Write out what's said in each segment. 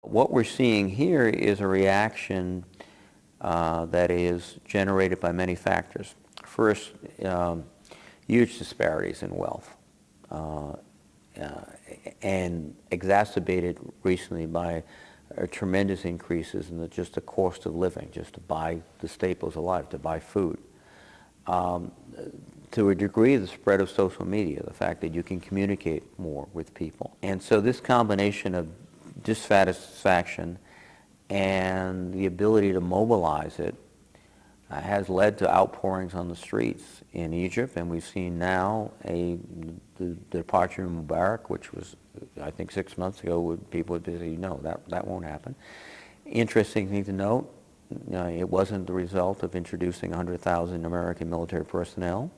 What we're seeing here is a reaction that is generated by many factors. First, huge disparities in wealth, and exacerbated recently by tremendous increases in just the cost of living, just to buy the staples of life, to buy food. To a degree, the spread of social media, the fact that you can communicate more with people. And so this combination of dissatisfaction and the ability to mobilize it has led to outpourings on the streets in Egypt, and we've seen now the departure of Mubarak, which was, I think, 6 months ago, people would say, no, that won't happen. Interesting thing to note, it wasn't the result of introducing 100,000 American military personnel.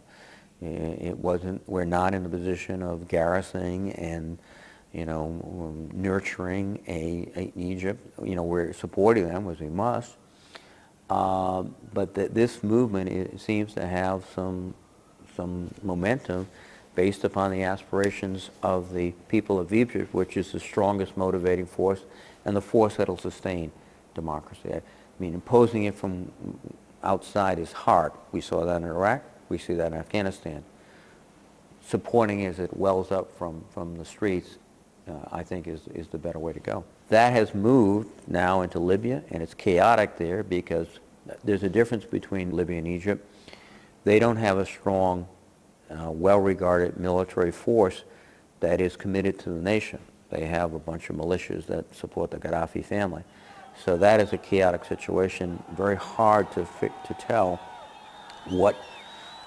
It wasn't, we're not in a position of garrisoning and, nurturing Egypt. We're supporting them as we must. But this movement, it seems to have some momentum based upon the aspirations of the people of Egypt, which is the strongest motivating force and the force that will sustain democracy. I mean, imposing it from outside is hard. We saw that in Iraq. We see that in Afghanistan. Supporting it as it wells up from the streets, I think, is the better way to go. That has moved now into Libya, and it's chaotic there because there's a difference between Libya and Egypt. They don't have a strong, well-regarded military force that is committed to the nation. They have a bunch of militias that support the Gaddafi family. So that is a chaotic situation, very hard to tell what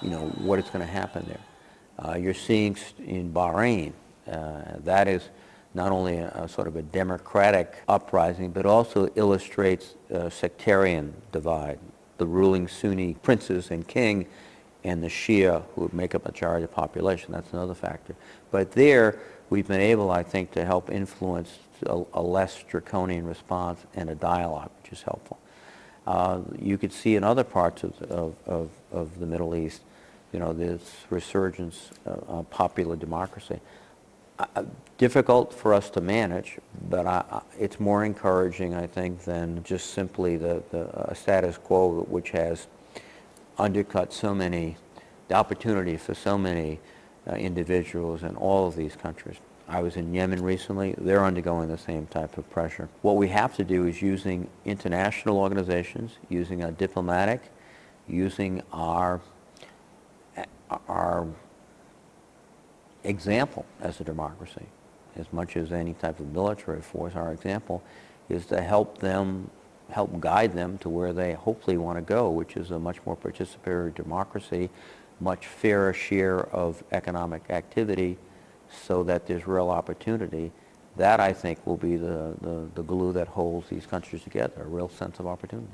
is going to happen there. You're seeing in Bahrain, that is not only a sort of a democratic uprising, but also illustrates a sectarian divide. The ruling Sunni princes and king and the Shia, who make up a majority of the population, that's another factor. But there, we've been able, I think, to help influence a less draconian response and a dialogue, which is helpful. You could see in other parts of the Middle East, this resurgence of popular democracy. Difficult for us to manage, but it's more encouraging, I think, than just simply the status quo, which has undercut the opportunity for so many individuals in all of these countries. I was in Yemen recently. They're undergoing the same type of pressure. What we have to do is using international organizations, using our diplomatic, using our example as a democracy, as much as any type of military force. Our example is to help guide them to where they hopefully want to go, which is a much more participatory democracy, much fairer share of economic activity, so that there's real opportunity. That, I think, will be the glue that holds these countries together, a real sense of opportunity.